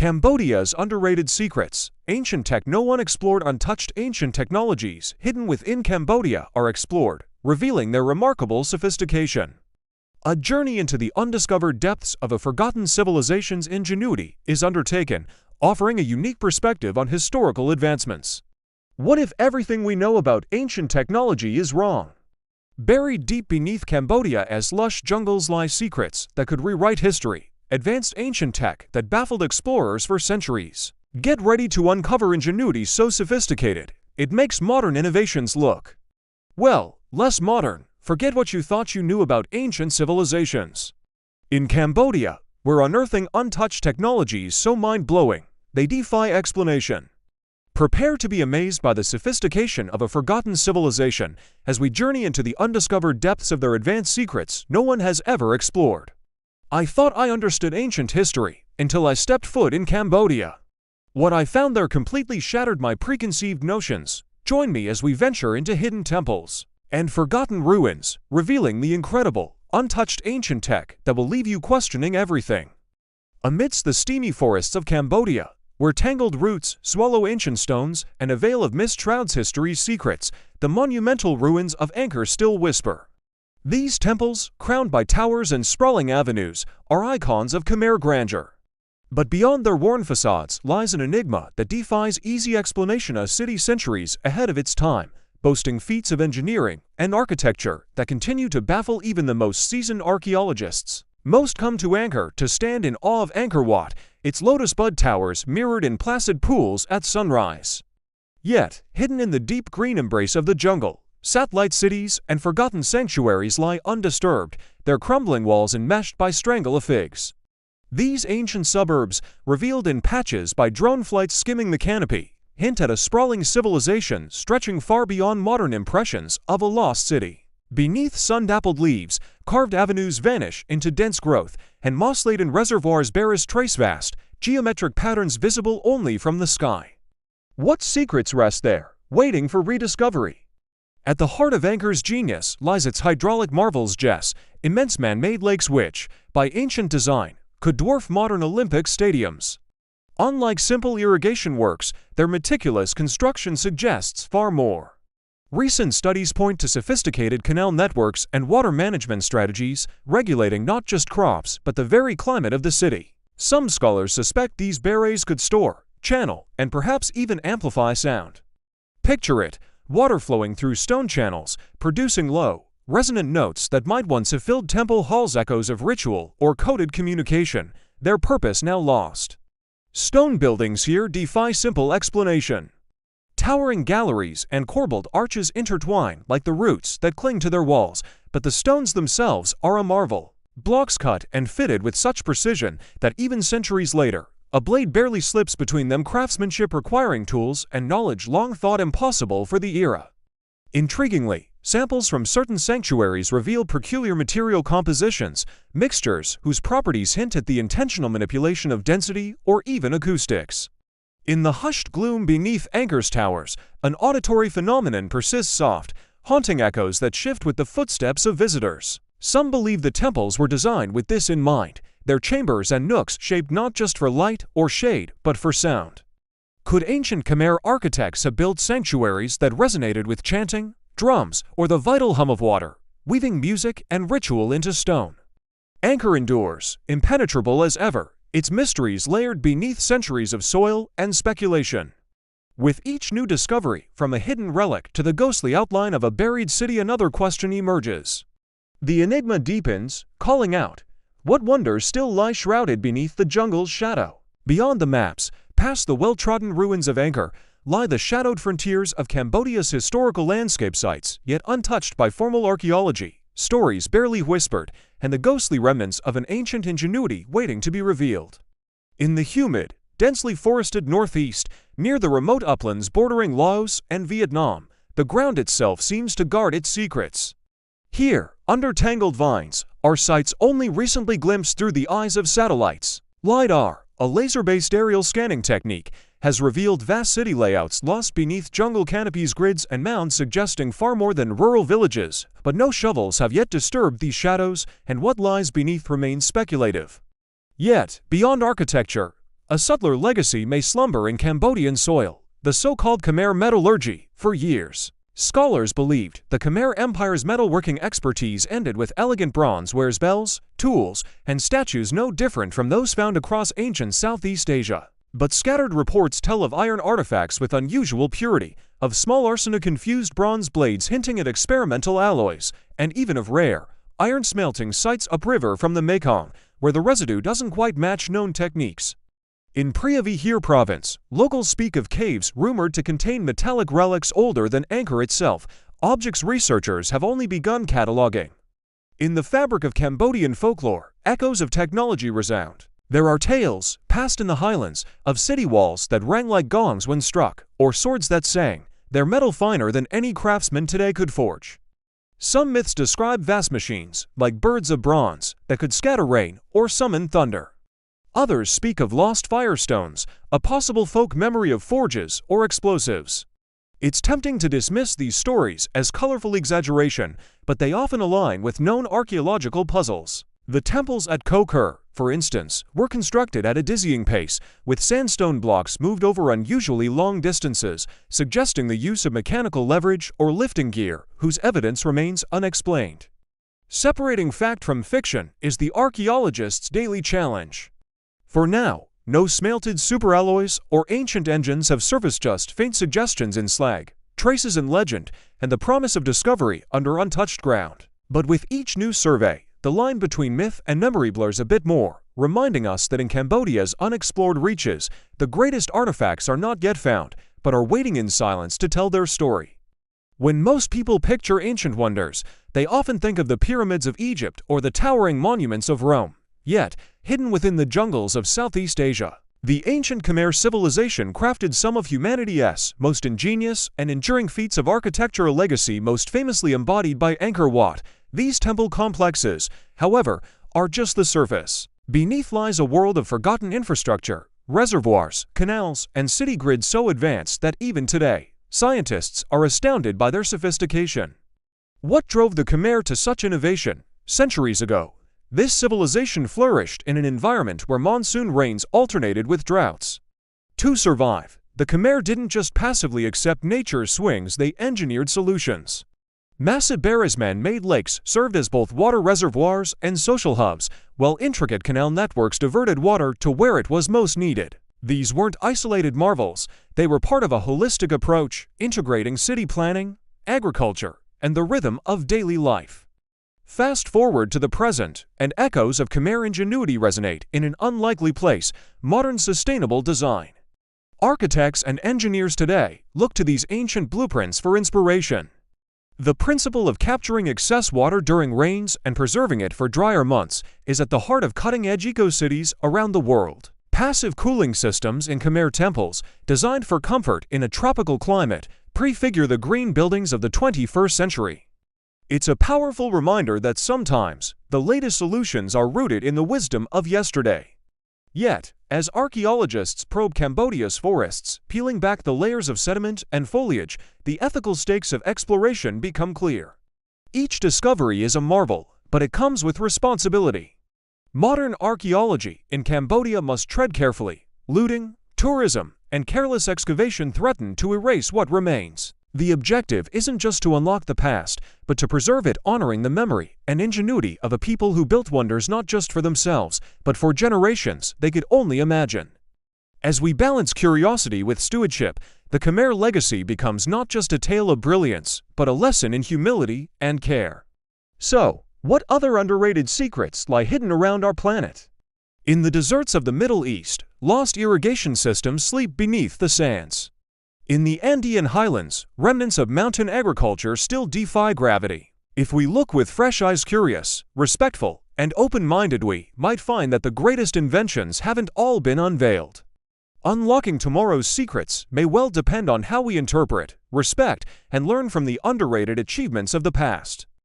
Cambodia's underrated secrets. Ancient tech no one explored. Untouched ancient technologies hidden within Cambodia are explored, revealing their remarkable sophistication. A journey into the undiscovered depths of a forgotten civilization's ingenuity is undertaken, offering a unique perspective on historical advancements. What if everything we know about ancient technology is wrong? Buried deep beneath Cambodia's lush jungles lie secrets that could rewrite history, advanced ancient tech that baffled explorers for centuries. Get ready to uncover ingenuity so sophisticated, it makes modern innovations look, well, less modern. Forget what you thought you knew about ancient civilizations. In Cambodia, we're unearthing untouched technologies so mind-blowing, they defy explanation. Prepare to be amazed by the sophistication of a forgotten civilization as we journey into the undiscovered depths of their advanced secrets no one has ever explored. I thought I understood ancient history until I stepped foot in Cambodia. What I found there completely shattered my preconceived notions. Join me as we venture into hidden temples and forgotten ruins, revealing the incredible, untouched ancient tech that will leave you questioning everything. Amidst the steamy forests of Cambodia, where tangled roots swallow ancient stones and a veil of mist shrouds history's secrets, the monumental ruins of Angkor still whisper. These temples, crowned by towers and sprawling avenues, are icons of Khmer grandeur. But beyond their worn facades lies an enigma that defies easy explanation. A city centuries ahead of its time, boasting feats of engineering and architecture that continue to baffle even the most seasoned archaeologists. Most come to Angkor to stand in awe of Angkor Wat, its lotus bud towers mirrored in placid pools at sunrise. Yet, hidden in the deep green embrace of the jungle, satellite cities and forgotten sanctuaries lie undisturbed, their crumbling walls enmeshed by strangle of figs. These ancient suburbs, revealed in patches by drone flights skimming the canopy, hint at a sprawling civilization stretching far beyond modern impressions of a lost city. Beneath sun-dappled leaves, carved avenues vanish into dense growth, and moss-laden reservoirs bear as trace vast, geometric patterns visible only from the sky. What secrets rest there, waiting for rediscovery? At the heart of Angkor's genius lies its hydraulic marvels. Immense man-made lakes which, by ancient design, could dwarf modern Olympic stadiums. Unlike simple irrigation works, their meticulous construction suggests far more. Recent studies point to sophisticated canal networks and water management strategies, regulating not just crops but the very climate of the city. Some scholars suspect these barrays could store, channel, and perhaps even amplify sound. Picture it, water flowing through stone channels, producing low, resonant notes that might once have filled temple halls. Echoes of ritual or coded communication, their purpose now lost. Stone buildings here defy simple explanation. Towering galleries and corbelled arches intertwine like the roots that cling to their walls, but the stones themselves are a marvel. Blocks cut and fitted with such precision that even centuries later, a blade barely slips between them, craftsmanship requiring tools and knowledge long thought impossible for the era. Intriguingly, samples from certain sanctuaries reveal peculiar material compositions, mixtures whose properties hint at the intentional manipulation of density or even acoustics. In the hushed gloom beneath Angkor's towers, an auditory phenomenon persists, soft, haunting echoes that shift with the footsteps of visitors. Some believe the temples were designed with this in mind, their chambers and nooks shaped not just for light or shade but for sound. Could ancient Khmer architects have built sanctuaries that resonated with chanting, drums, or the vital hum of water, weaving music and ritual into stone? Angkor endures, impenetrable as ever, its mysteries layered beneath centuries of soil and speculation. With each new discovery, from a hidden relic to the ghostly outline of a buried city, another question emerges. The enigma deepens, calling out, what wonders still lie shrouded beneath the jungle's shadow? Beyond the maps, past the well-trodden ruins of Angkor, lie the shadowed frontiers of Cambodia's historical landscape sites, yet untouched by formal archaeology, stories barely whispered, and the ghostly remnants of an ancient ingenuity waiting to be revealed. In the humid, densely forested northeast, near the remote uplands bordering Laos and Vietnam, the ground itself seems to guard its secrets. Here, under tangled vines, are sights only recently glimpsed through the eyes of satellites. LiDAR, a laser-based aerial scanning technique, has revealed vast city layouts lost beneath jungle canopies, grids and mounds suggesting far more than rural villages, but no shovels have yet disturbed these shadows, and what lies beneath remains speculative. Yet, beyond architecture, A subtler legacy may slumber in Cambodian soil, the so-called Khmer metallurgy, for years. Scholars believed the Khmer Empire's metalworking expertise ended with elegant bronze wares, bells, tools, and statues no different from those found across ancient Southeast Asia. But scattered reports tell of iron artifacts with unusual purity, of small arsenic-infused bronze blades hinting at experimental alloys, and even of rare, iron smelting sites upriver from the Mekong, where the residue doesn't quite match known techniques. In Preah province, locals speak of caves rumored to contain metallic relics older than Angkor itself, objects researchers have only begun cataloging. In the fabric of Cambodian folklore, echoes of technology resound. There are tales, passed in the highlands, of city walls that rang like gongs when struck, or swords that sang, their metal finer than any craftsman today could forge. Some myths describe vast machines, like birds of bronze, that could scatter rain or summon thunder. Others speak of lost firestones, a possible folk memory of forges or explosives. It's tempting to dismiss these stories as colorful exaggeration, but they often align with known archaeological puzzles. The temples at Khmer, for instance, were constructed at a dizzying pace, with sandstone blocks moved over unusually long distances, suggesting the use of mechanical leverage or lifting gear, whose evidence remains unexplained. Separating fact from fiction is the archaeologist's daily challenge. For now, no smelted superalloys or ancient engines have surfaced, just faint suggestions in slag, traces in legend, and the promise of discovery under untouched ground. But with each new survey, the line between myth and memory blurs a bit more, reminding us that in Cambodia's unexplored reaches, the greatest artifacts are not yet found, but are waiting in silence to tell their story. When most people picture ancient wonders, they often think of the pyramids of Egypt or the towering monuments of Rome. Yet, hidden within the jungles of Southeast Asia, the ancient Khmer civilization crafted some of humanity's most ingenious and enduring feats of architecture, a legacy most famously embodied by Angkor Wat. These temple complexes, however, are just the surface. Beneath lies a world of forgotten infrastructure, reservoirs, canals, and city grids so advanced that even today, scientists are astounded by their sophistication. What drove the Khmer to such innovation? Centuries ago, this civilization flourished in an environment where monsoon rains alternated with droughts. To survive, the Khmer didn't just passively accept nature's swings, they engineered solutions. Massive barrage man-made lakes served as both water reservoirs and social hubs, while intricate canal networks diverted water to where it was most needed. These weren't isolated marvels, they were part of a holistic approach, integrating city planning, agriculture, and the rhythm of daily life. Fast forward to the present, and echoes of Khmer ingenuity resonate in an unlikely place: modern sustainable design. Architects and engineers today look to these ancient blueprints for inspiration. The principle of capturing excess water during rains and preserving it for drier months is at the heart of cutting-edge eco-cities around the world. Passive cooling systems in Khmer temples, designed for comfort in a tropical climate, prefigure the green buildings of the 21st century. It's a powerful reminder that sometimes the latest solutions are rooted in the wisdom of yesterday. Yet, as archaeologists probe Cambodia's forests, peeling back the layers of sediment and foliage, the ethical stakes of exploration become clear. Each discovery is a marvel, but it comes with responsibility. Modern archaeology in Cambodia must tread carefully. Looting, tourism, and careless excavation threaten to erase what remains. The objective isn't just to unlock the past, but to preserve it, honoring the memory and ingenuity of a people who built wonders not just for themselves, but for generations they could only imagine. As we balance curiosity with stewardship, the Khmer legacy becomes not just a tale of brilliance, but a lesson in humility and care. So, what other underrated secrets lie hidden around our planet? In the deserts of the Middle East, lost irrigation systems sleep beneath the sands. In the Andean highlands, remnants of mountain agriculture still defy gravity. If we look with fresh eyes, curious, respectful, and open-minded, we might find that the greatest inventions haven't all been unveiled. Unlocking tomorrow's secrets may well depend on how we interpret, respect, and learn from the underrated achievements of the past.